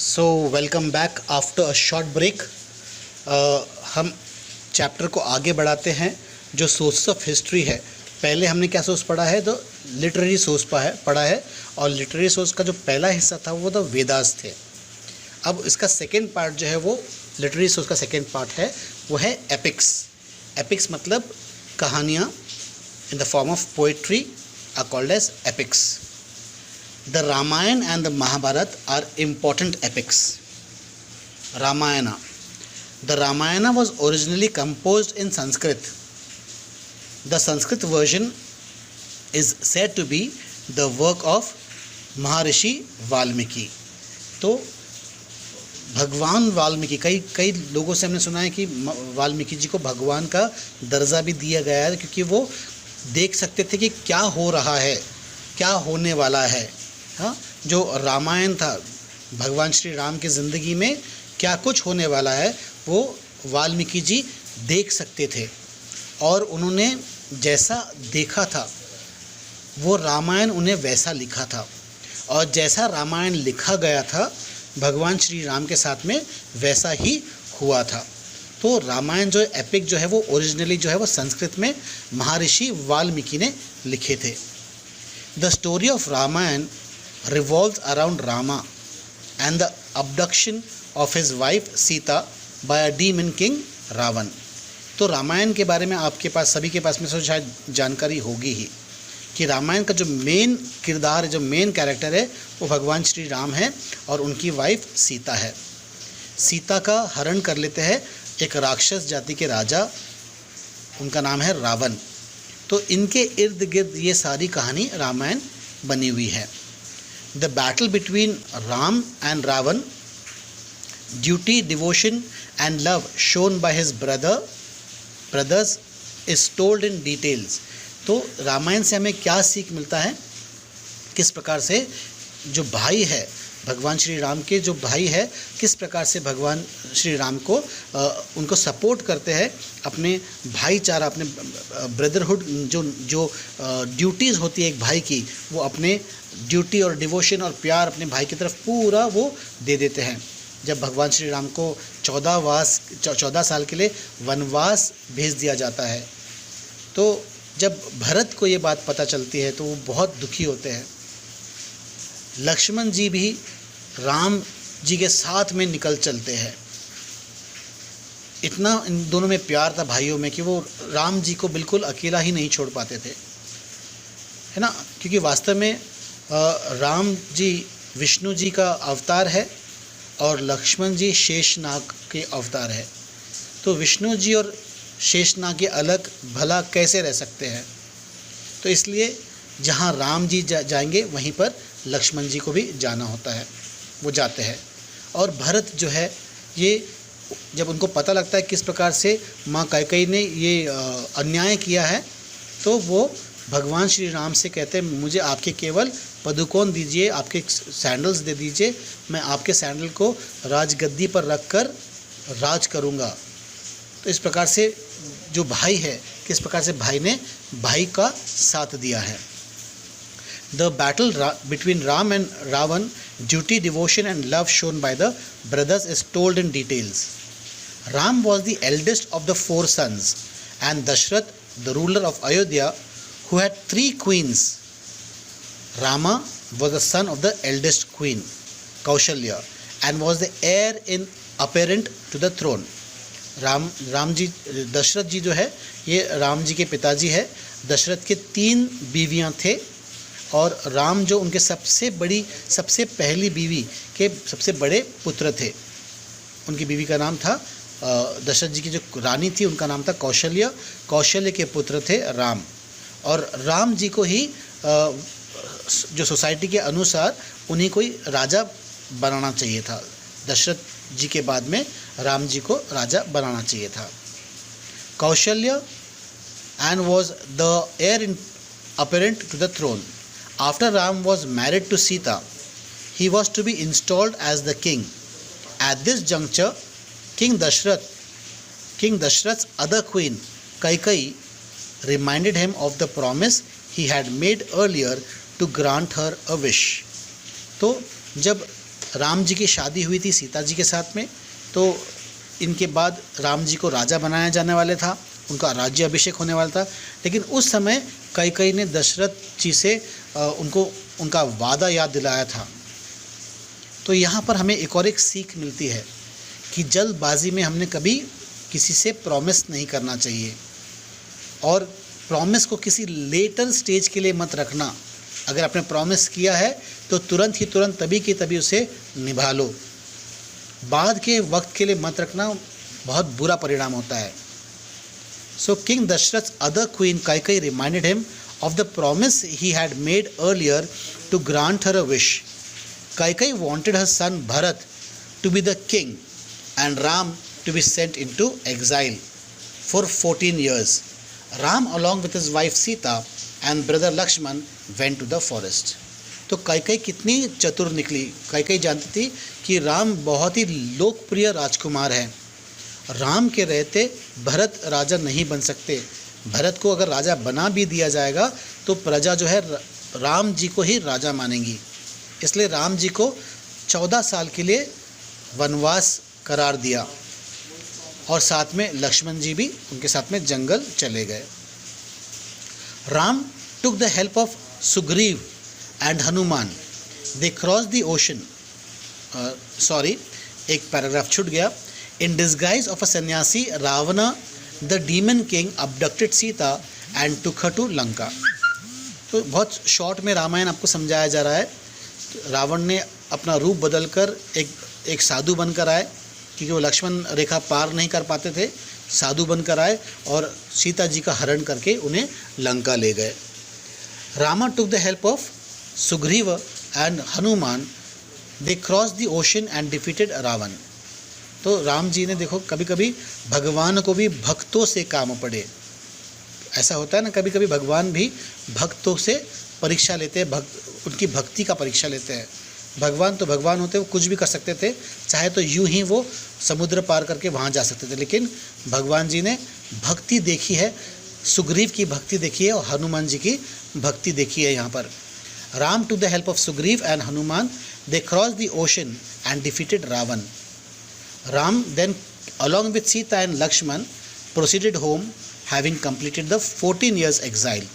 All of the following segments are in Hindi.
So welcome back after a short break. हम चैप्टर को आगे बढ़ाते हैं। जो सोर्स ऑफ हिस्ट्री है, पहले हमने क्या सोर्स पढ़ा है? तो लिटरेरी सोर्स पढ़ा है, और लिटरेरी सोर्स का जो पहला हिस्सा था वो तो वेदास थे। अब इसका सेकेंड पार्ट जो है वो लिटरेरी सोर्स का सेकेंड पार्ट है, वो है एपिक्स। एपिक्स मतलब कहानियाँ in the form of poetry are called as epics. The Ramayana and the Mahabharata are important epics. Ramayana. The Ramayana was originally composed in Sanskrit. The Sanskrit version is said to be the work of Maharishi Valmiki. तो भगवान वाल्मीकि, कई लोगों से हमने सुना है कि वाल्मीकि जी को भगवान का दर्जा भी दिया गया है, क्योंकि वो देख सकते थे कि क्या हो रहा है, क्या होने वाला है। हाँ, जो रामायण था, भगवान श्री राम की ज़िंदगी में क्या कुछ होने वाला है, वो वाल्मीकि जी देख सकते थे, और उन्होंने जैसा देखा था वो रामायण उन्हें वैसा लिखा था, और जैसा रामायण लिखा गया था भगवान श्री राम के साथ में वैसा ही हुआ था। तो रामायण जो एपिक जो है वो ओरिजिनली जो है वो संस्कृत में महर्षि वाल्मीकि ने लिखे थे। The story of Ramayana revolves around Rama and the abduction of his wife Sita by a demon king Ravan. तो रामायण के बारे में आपके पास, सभी के पास में से शायद जानकारी होगी ही कि रामायण का जो मेन किरदार है, जो मेन कैरेक्टर है, वो भगवान श्री राम है और उनकी वाइफ सीता है। सीता का हरण कर लेते हैं एक राक्षस जाति के राजा, उनका नाम है रावण। तो इनके इर्द गिर्द ये सारी कहानी रामायण बनी हुई है। The battle between Ram and Ravan, duty, devotion and love shown by his brothers is told in details. तो रामायण से हमें क्या सीख मिलता है, किस प्रकार से जो भाई है, भगवान श्री राम के जो भाई है, किस प्रकार से भगवान श्री राम को उनको सपोर्ट करते हैं, अपने भाईचारा, अपने ब्रदरहुड, जो ड्यूटीज़ होती है एक भाई की, वो अपने ड्यूटी और डिवोशन और प्यार अपने भाई की तरफ पूरा वो दे देते हैं। जब भगवान श्री राम को 14 साल के लिए वनवास भेज दिया जाता है, तो जब भरत को ये बात पता चलती है तो वो बहुत दुखी होते हैं। लक्ष्मण जी भी राम जी के साथ में निकल चलते हैं। इतना इन दोनों में प्यार था भाइयों में कि वो राम जी को बिल्कुल अकेला ही नहीं छोड़ पाते थे, है ना, क्योंकि वास्तव में राम जी विष्णु जी का अवतार है और लक्ष्मण जी शेषनाग के अवतार है। तो विष्णु जी और शेषनाग के अलग भला कैसे रह सकते हैं? तो इसलिए जहाँ राम जी जाएंगे वहीं पर लक्ष्मण जी को भी जाना होता है, वो जाते हैं। और भरत जो है, ये जब उनको पता लगता है किस प्रकार से माँ कैकेयी ने ये अन्याय किया है, तो वो भगवान श्री राम से कहते हैं, मुझे आपके केवल पदुकोण दीजिए, आपके सैंडल्स दे दीजिए, मैं आपके सैंडल को राजगद्दी पर रख कर राज करूँगा। तो इस प्रकार से जो भाई है, किस प्रकार से भाई ने भाई का साथ दिया है। The battle between Ram and Ravan, duty, devotion and love shown by the brothers is told in details. Ram was the eldest of the 4 sons, and Dashrath, the ruler of Ayodhya, who had 3 queens. Rama was the son of the eldest queen, Kaushalya, and was the heir in apparent to the throne. Ram ji, Dasharath जी जो है, ये राम जी के पिताजी है। दशरथ के 3 बीवियां थे, और राम जो उनके सबसे पहली बीवी के सबसे बड़े पुत्र थे। उनकी बीवी का नाम था, दशरथ जी की जो रानी थी उनका नाम था कौशल्य। कौशल्य के पुत्र थे राम, और राम जी को ही जो सोसाइटी के अनुसार उन्हीं को ही राजा बनाना चाहिए था। दशरथ जी के बाद में राम जी को राजा बनाना चाहिए था। कौशल्य and was the heir in apparent to the throne. After Ram was married to Sita, he was to be installed as the king. At this juncture, King Dashrath's other queen, Kaikeyi, reminded him of the promise he had made earlier to grant her a wish. तो जब राम जी की शादी हुई थी सीता जी के साथ में, तो इनके बाद राम जी को राजा बनाया जाने वाले था, उनका राज्य अभिषेक होने वाला था। लेकिन उस समय कैकेयी ने दशरथ जी से उनको उनका वादा याद दिलाया था। तो यहाँ पर हमें एक और एक सीख मिलती है कि जल्दबाजी में हमने कभी किसी से प्रॉमिस नहीं करना चाहिए, और प्रॉमिस को किसी लेटर स्टेज के लिए मत रखना। अगर आपने प्रॉमिस किया है तो तुरंत तभी की तभी उसे निभा लो, बाद के वक्त के लिए मत रखना, बहुत बुरा परिणाम होता है। सो king दशरथ's other queen Kaikeyi reminded him of the promise he had made earlier to grant her a wish. Kaikeyi wanted her son Bharat to be the king and Ram to be sent into exile for 14 years. Ram along with his wife Sita and brother Lakshman went to the forest. तो कैकेयी कितनी चतुर निकली। कैकेयी जानती थी कि राम बहुत ही लोकप्रिय राजकुमार हैं, राम के रहते भरत राजा नहीं बन सकते। भरत को अगर राजा बना भी दिया जाएगा तो प्रजा जो है राम जी को ही राजा मानेंगी। इसलिए राम जी को 14 साल के लिए वनवास करार दिया, और साथ में लक्ष्मण जी भी उनके साथ में जंगल चले गए। Ram took the help of Sugriv and Hanuman. They crossed the ocean. एक पैराग्राफ छूट गया। In disguise of a sannyasi, Ravana, the demon king, abducted Sita and took her to Lanka. तो बहुत शॉर्ट में रामायण आपको समझाया जा रहा है। रावण ने अपना रूप बदलकर एक साधु बनकर आए, क्योंकि वो लक्ष्मण रेखा पार नहीं कर पाते थे, साधु बनकर आए और सीता जी का हरण करके उन्हें लंका ले गए। Rama took the help of Sugriva and Hanuman. They crossed the ocean and defeated Ravan. तो राम जी ने देखो, कभी कभी भगवान को भी भक्तों से काम पड़े। ऐसा होता है ना, कभी कभी भगवान भी भक्तों से परीक्षा लेते हैं, उनकी भक्ति का परीक्षा लेते हैं। भगवान तो भगवान होते, वो कुछ भी कर सकते थे, चाहे तो यूं ही वो समुद्र पार करके वहाँ जा सकते थे, लेकिन भगवान जी ने भक्ति देखी है, सुग्रीव की भक्ति देखी है और हनुमान जी की भक्ति देखी है। यहाँ पर Rama to the help of Sugriva and Hanuman, they cross the ocean and defeated Ravana. Rama then along with Sita and Lakshman proceeded home, having completed the 14 years exile.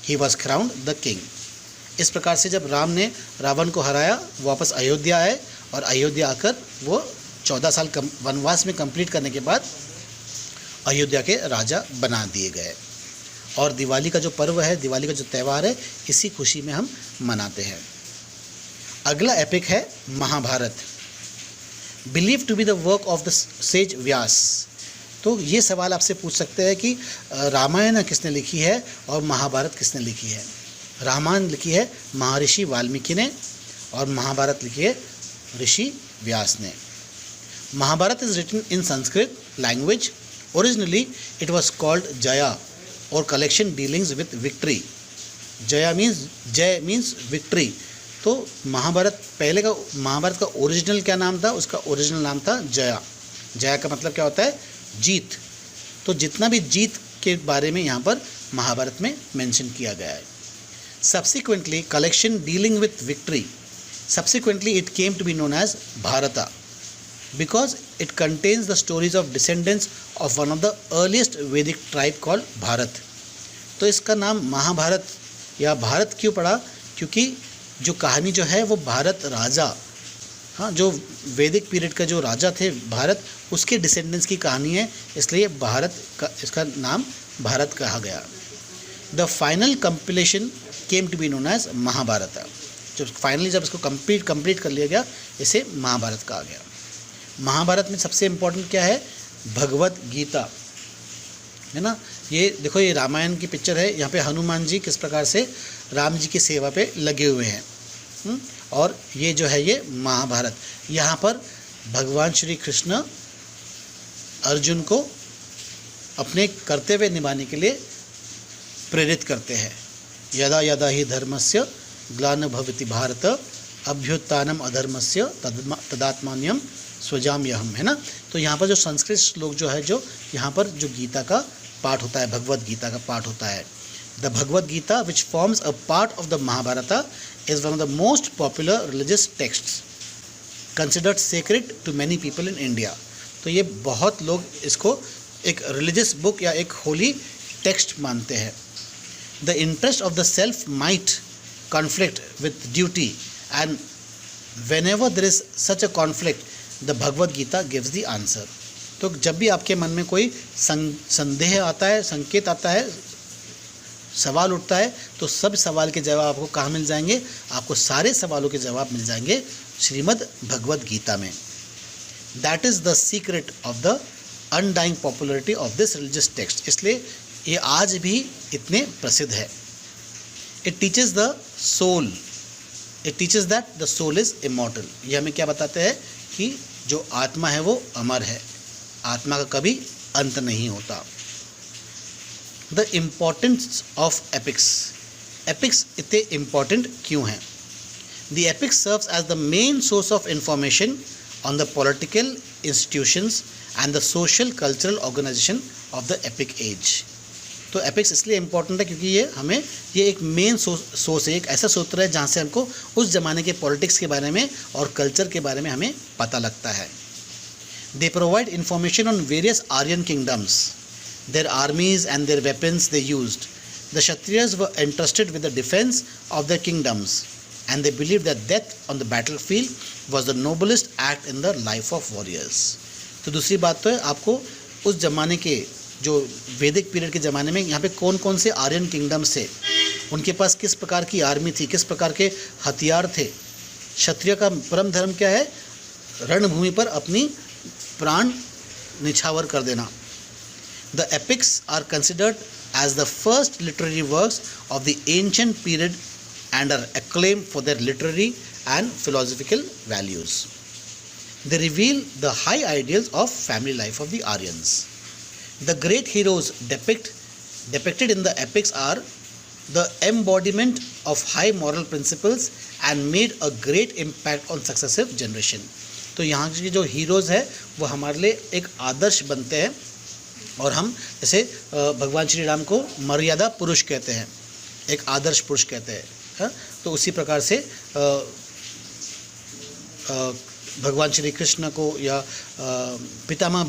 He was crowned the king. इस प्रकार से जब राम ने रावण को हराया, वापस अयोध्या आए और अयोध्या आकर वो 14 साल वनवास में कंप्लीट करने के बाद अयोध्या के राजा बना दिए गए। और दिवाली का जो पर्व है, दिवाली का जो त्यौहार है, इसी खुशी में हम मनाते हैं। अगला एपिक है Mahabharata, believe to be the work of the sage Vyasa. तो ये सवाल आपसे पूछ सकते हैं कि रामायण किसने लिखी है और महाभारत किसने लिखी है। रामायण लिखी है महर्षि वाल्मीकि ने और महाभारत लिखी है ऋषि व्यास ने। Mahabharata is written in Sanskrit language. Originally it was called Jaya और collection dealings with victory. Jaya means, Jay means victory. तो महाभारत पहले का, महाभारत का ओरिजिनल क्या नाम था? उसका ओरिजिनल नाम था जया। जया का मतलब क्या होता है? जीत। तो जितना भी जीत के बारे में यहाँ पर महाभारत में मेंशन किया गया है। Subsequently collection dealing with victory, subsequently it came to be known as Bharata because it contains the stories of descendants of one of the earliest Vedic tribe called Bharat. तो इसका नाम महाभारत या भारत क्यों पड़ा? क्योंकि जो कहानी जो है वो भारत राजा, हाँ, जो वैदिक पीरियड का जो राजा थे भारत, उसके डिसेंडेंट्स की कहानी है, इसलिए भारत का इसका नाम भारत कहा गया। The final compilation came to be known as Mahabharata. जब फाइनली जब इसको कंप्लीट कर लिया गया, इसे महाभारत कहा गया। महाभारत में सबसे इम्पोर्टेंट क्या है? भगवत गीता है ना। ये देखो, ये रामायण की पिक्चर है। यहाँ पे हनुमान जी किस प्रकार से राम जी की सेवा पे लगे हुए हैं, और ये जो है ये महाभारत। यहाँ पर भगवान श्री कृष्ण अर्जुन को अपने कर्तव्य निभाने के लिए प्रेरित करते हैं। यदा यदा ही धर्मस्य ग्लान भवति भारत अभ्युत्थानम अधर्मस्य तदात्मान्यम स्वजाम्यहम, है ना। तो यहाँ पर जो संस्कृत श्लोक जो है, जो यहाँ पर जो गीता का पाठ होता है, भगवत गीता का पाठ होता है। The Bhagavad Gita which forms a part of the Mahabharata is one of the most popular religious texts. Considered sacred to many people in India. तो ये बहुत लोग इसको एक रिलीजियस बुक या एक होली टेक्स्ट मानते हैं। The interest of the self might conflict with duty and whenever there is such a conflict the Bhagavad Gita gives the answer. तो जब भी आपके मन में कोई संदेह आता है, संकेत आता है, सवाल उठता है, तो सब सवाल के जवाब आपको कहाँ मिल जाएंगे? आपको सारे सवालों के जवाब मिल जाएंगे श्रीमद् भगवद गीता में। That is the secret of the undying popularity of this religious text. इसलिए ये आज भी इतने प्रसिद्ध है। It teaches the soul, it teaches that the soul is immortal. ये हमें क्या बताते हैं कि जो आत्मा है वो अमर है, आत्मा का कभी अंत नहीं होता। The importance of epics, epics इतने इम्पॉर्टेंट क्यों हैं? The epics serves as the main source of information on the political institutions and the social cultural organisation of the epic age. तो एपिक्स इसलिए इम्पॉर्टेंट है क्योंकि ये एक मेन सोर्स है, एक ऐसा सूत्र है जहाँ से हमको उस ज़माने के पॉलिटिक्स के बारे में और कल्चर के बारे में हमें पता लगता है। They provide information on various Aryan kingdoms, their armies and their weapons they used. The Kshatriyas were entrusted with the defense of their kingdoms and they believed that death on the battlefield was the noblest act in the life of warriors. तो दूसरी बात तो है आपको उस ज़माने के जो वैदिक पीरियड के ज़माने में यहाँ पे कौन कौन से आर्यन किंगडम्स थे, उनके पास किस प्रकार की आर्मी थी, किस प्रकार के हथियार थे। क्षत्रिय का परम धर्म क्या है? रणभूमि पर अपनी प्राण निछावर कर देना। The epics are considered as the first literary works of the ancient period and are acclaimed for their literary and philosophical values. They reveal the high ideals of family life of the Aryans. The great heroes depicted in the epics are the embodiment of high moral principles and made a great impact on successive generation. तो यहाँ के जो हीरोज़ है वो हमारे लिए एक आदर्श बनते हैं और हम जैसे भगवान श्री राम को मर्यादा पुरुष कहते हैं, एक आदर्श पुरुष कहते हैं, हाँ? तो उसी प्रकार से भगवान श्री कृष्ण को या पितामह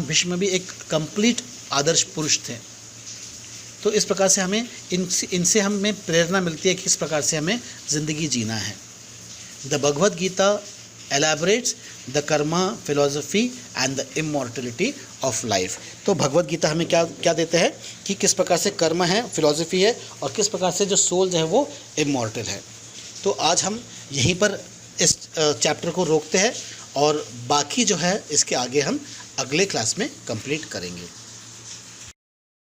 भीष्म भी एक कंप्लीट आदर्श पुरुष थे। तो इस प्रकार से हमें इनसे हमें प्रेरणा मिलती है कि किस प्रकार से हमें ज़िंदगी जीना है। The Bhagavad Gita elaborates the karma, philosophy and the immortality of life। तो भगवद गीता हमें क्या क्या देते हैं कि किस प्रकार से कर्म है, फिलॉसफी है और किस प्रकार से जो सोल है वो इमॉर्टल है। तो आज हम यहीं पर इस चैप्टर को रोकते हैं और बाकी जो है इसके आगे हम अगले क्लास में कंप्लीट करेंगे।